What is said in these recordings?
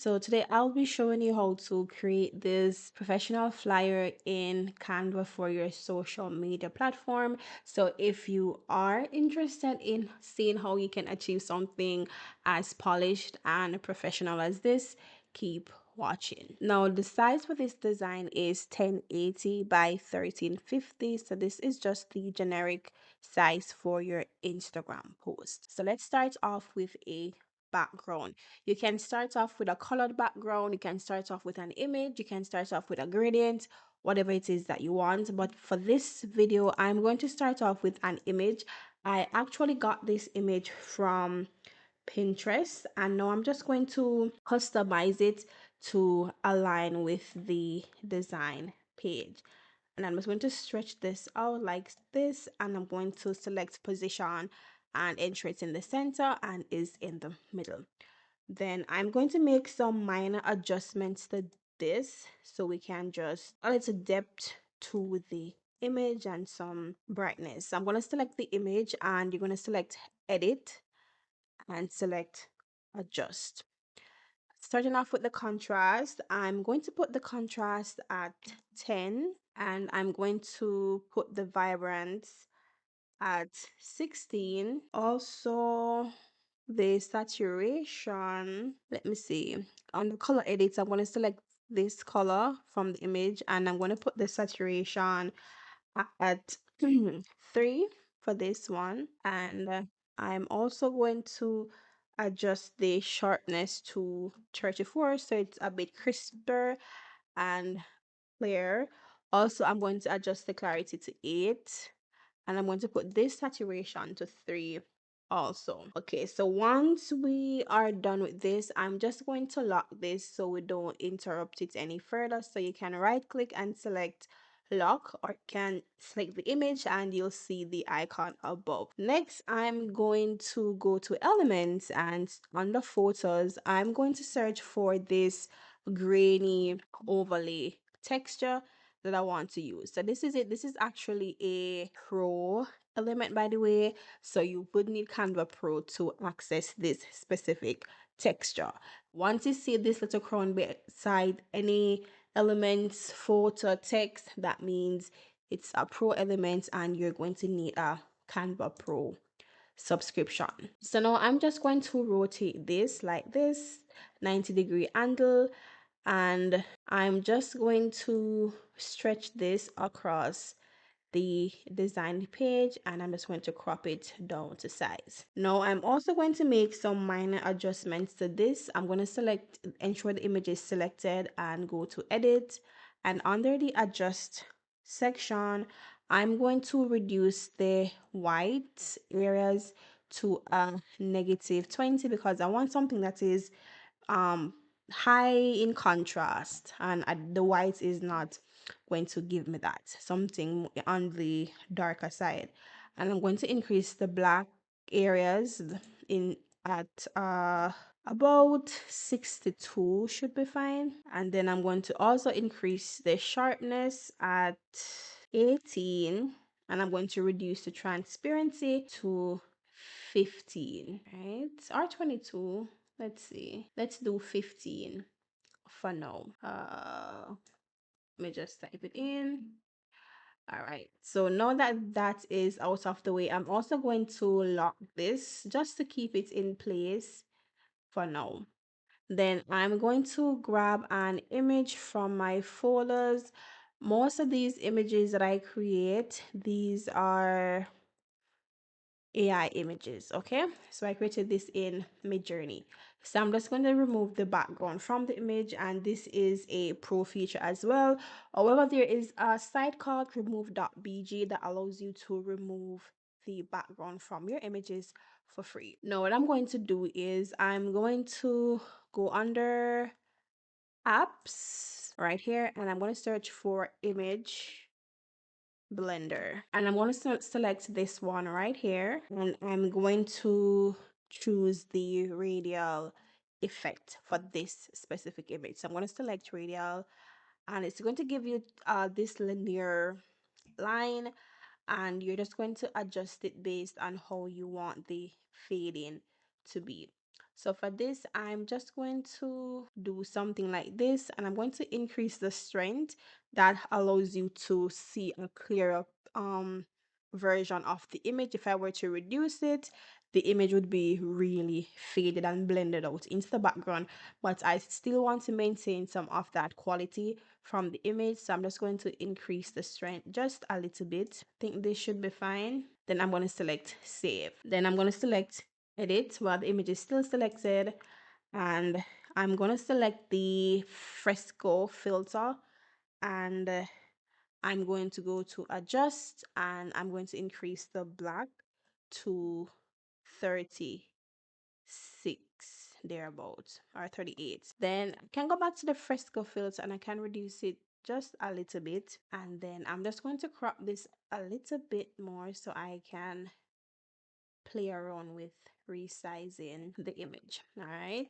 So today I'll be showing you how to create this professional flyer in Canva for your social media platform. So if you are interested in seeing how you can achieve something as polished and professional as this, keep watching. Now the size for this design is 1080 by 1350. So this is just the generic size for your Instagram post. So let's start off with a background. You can start off with a colored background, you can start off with an image, you can start off with a gradient, whatever it is that you want. But for this video, I'm going to start off with an image. I actually got this image from Pinterest, and now I'm just going to customize it to align with the design page. And I'm just going to stretch this out like this, and I'm going to select position and ensure it's in the center and is in the middle. Then I'm going to make some minor adjustments to this so we can just a little depth to the image and some brightness. So I'm going to select the image, and you're going to select edit and select adjust. Starting off with the contrast, I'm going to put the contrast at 10, and I'm going to put the vibrance at 16. Also, the saturation, let me see. On the color edit, I'm going to select this color from the image, and I'm going to put the saturation at 3 for this one. And I'm also going to adjust the sharpness to 34 so it's a bit crisper and clear. Also, I'm going to adjust the clarity to 8, and I'm going to put this saturation to 3 also. Okay, so once we are done with this, I'm just going to lock this so we don't interrupt it any further. So you can right click and select lock, or you can select the image and you'll see the icon above. Next, I'm going to go to elements, and under photos, I'm going to search for this grainy overlay texture that I want to use. So this is it. This is actually a pro element, by the way. So you would need Canva Pro to access this specific texture. Once you see this little crown beside any elements, photo, text, that means it's a pro element and you're going to need a Canva Pro subscription. So now I'm just going to rotate this like this, 90-degree angle, and I'm just going to stretch this across the design page, and I'm just going to crop it down to size. Now I'm also going to make some minor adjustments to this. I'm going to ensure the image is selected and go to edit, and under the adjust section, I'm going to reduce the white areas to a -20 because I want something that is um high in contrast, and the white is not going to give me that, something on the darker side. And I'm going to increase the black areas in at about 62 should be fine. And then I'm going to also increase the sharpness at 18, and I'm going to reduce the transparency to 15, right? Or 22. Let's see. Let's do 15 for now. Let me just type it in. All right. So now that that is out of the way, I'm also going to lock this just to keep it in place for now. Then I'm going to grab an image from my folders. Most of these images that I create, these are AI images. Okay, so I created this in Midjourney. So I'm just going to remove the background from the image, and this is a pro feature as well. However, there is a site called remove.bg that allows you to remove the background from your images for free. Now what I'm going to do is I'm going to go under apps right here, and I'm going to search for image blender, and I'm going to select this one right here, and I'm going to choose the radial effect for this specific image. So I'm going to select radial, and it's going to give you this linear line, and you're just going to adjust it based on how you want the fading to be. So for this, I'm just going to do something like this, and I'm going to increase the strength that allows you to see a clearer version of the image. If I were to reduce it, the image would be really faded and blended out into the background, but I still want to maintain some of that quality from the image. So I'm just going to increase the strength just a little bit. I think this should be fine. Then I'm going to select save. Then I'm going to select edit while the image is still selected, and I'm going to select the fresco filter, and I'm going to go to adjust, and I'm going to increase the black to 36 thereabouts, or 38. Then I can go back to the fresco filter and I can reduce it just a little bit, and then I'm just going to crop this a little bit more so I can play around with resizing the image. All right,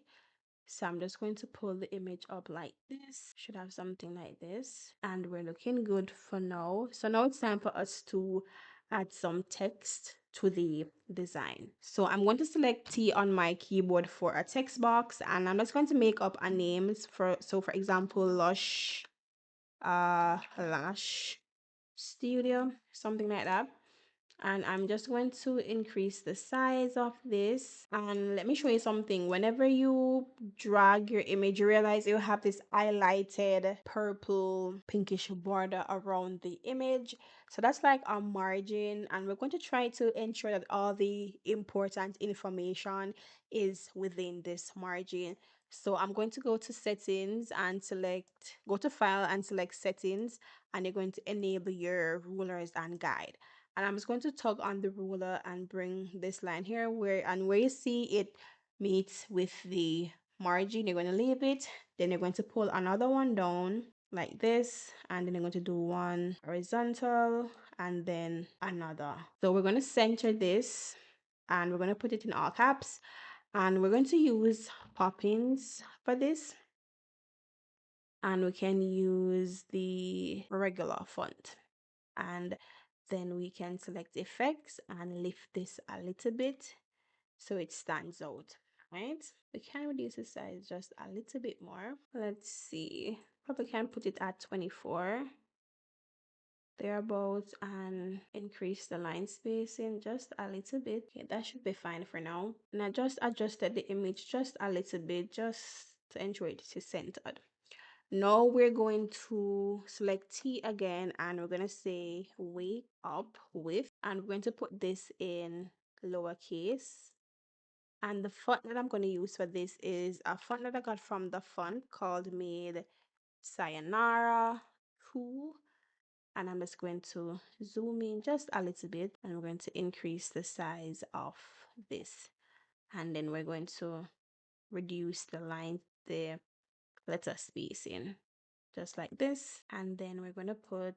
so I'm just going to pull the image up like this. Should have something like this, and we're looking good for now. So now it's time for us to add some text to the design. So I'm going to select T on my keyboard for a text box, and I'm just going to make up a names for, so for example, Lash Studio, something like that. And I'm just going to increase the size of this. And let me show you something. Whenever you drag your image, you realize you have this highlighted purple pinkish border around the image. So that's like a margin, and we're going to try to ensure that all the important information is within this margin. So I'm going to go to settings and go to file and select settings, and you're going to enable your rulers and guide. And I'm just going to tug on the ruler and bring this line here, where you see it meets with the margin, you're going to leave it. Then you're going to pull another one down like this, and then you're going to do one horizontal and then another. So we're going to center this, and we're going to put it in all caps, and we're going to use Poppins for this, and we can use the regular font. And then we can select effects and lift this a little bit so it stands out, right? We can reduce the size just a little bit more. Let's see, probably can put it at 24 thereabouts, and increase the line spacing just a little bit. Okay, that should be fine for now. And I just adjusted the image just a little bit just to ensure it is centered. Now we're going to select T again, and we're going to say wake up with, and we're going to put this in lowercase. And the font that I'm going to use for this is a font that I got from the font called Made Sayonara Cool. And I'm just going to zoom in just a little bit, and we're going to increase the size of this. And then we're going to reduce the line, the letter spacing, just like this. And then we're going to put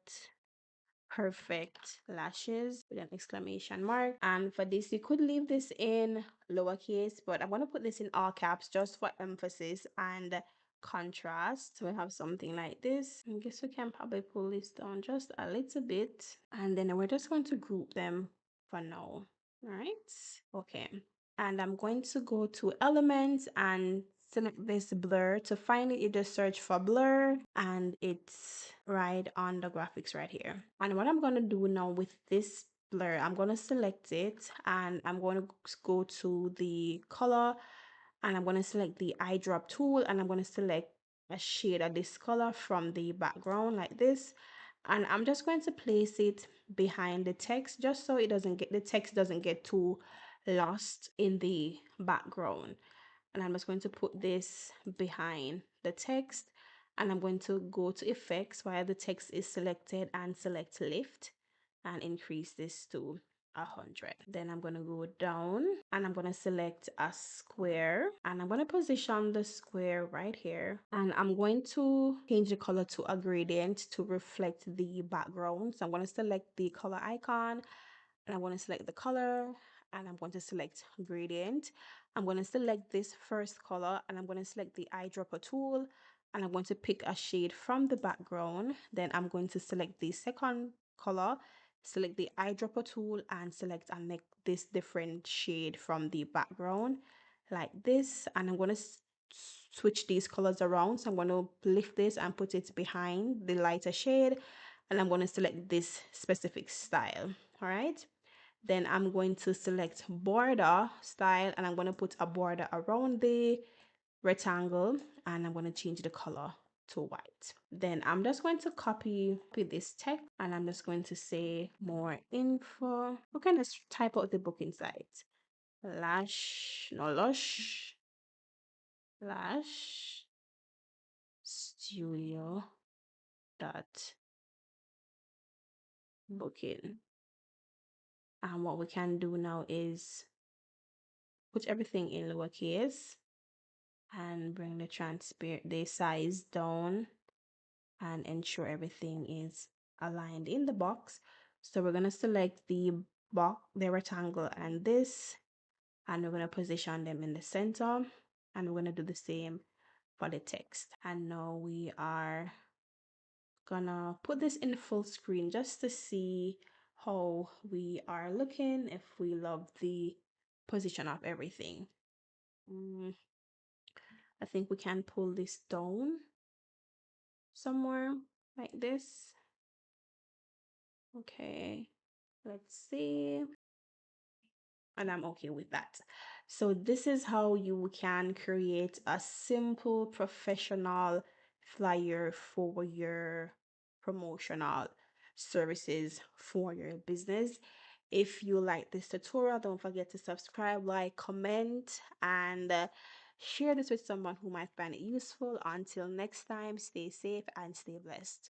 perfect lashes with an exclamation mark. And for this, you could leave this in lowercase, but I'm going to put this in all caps just for emphasis and contrast. So we have something like this. I guess we can probably pull this down just a little bit, and then we're just going to group them for now. All right, okay. And I'm going to go to elements and select this blur. To find it, you just search for blur, and it's right on the graphics right here. And what I'm going to do now with this blur, I'm going to select it, and I'm going to go to the color, and I'm going to select the eyedrop tool, and I'm going to select a shade of this color from the background like this. And I'm just going to place it behind the text just so the text doesn't get too lost in the background. And I'm just going to put this behind the text, and I'm going to go to effects while the text is selected and select lift and increase this to 100. Then I'm going to go down, and I'm going to select a square, and I'm going to position the square right here, and I'm going to change the color to a gradient to reflect the background. So I'm going to select the color icon, and I'm going to select the color, and I'm going to select gradient. I'm going to select this first color, and I'm going to select the eyedropper tool, and I'm going to pick a shade from the background. Then I'm going to select the second color, select the eyedropper tool, and select and make this different shade from the background. like this, and I'm going to switch these colors around. So I'm going to lift this and put it behind the lighter shade, and I'm going to select this specific style. All right, then I'm going to select border style, and I'm going to put a border around the rectangle, and I'm going to change the color to white. Then I'm just going to copy this text, and I'm just going to say more info. We can just type out the booking site. Lash, no, Lush, Lash Studio dot booking. And what we can do now is put everything in lowercase and bring the size down and ensure everything is aligned in the box. So we're going to select the box, the rectangle, and this, and we're going to position them in the center, and we're going to do the same for the text. And now we are gonna put this in full screen just to see how we are looking, if we love the position of everything. I think we can pull this down somewhere like this. Okay, let's see. And I'm okay with that. So this is how you can create a simple professional flyer for your promotional services for your business. If you like this tutorial, don't forget to subscribe, like, comment, and share this with someone who might find it useful. Until next time, stay safe and stay blessed.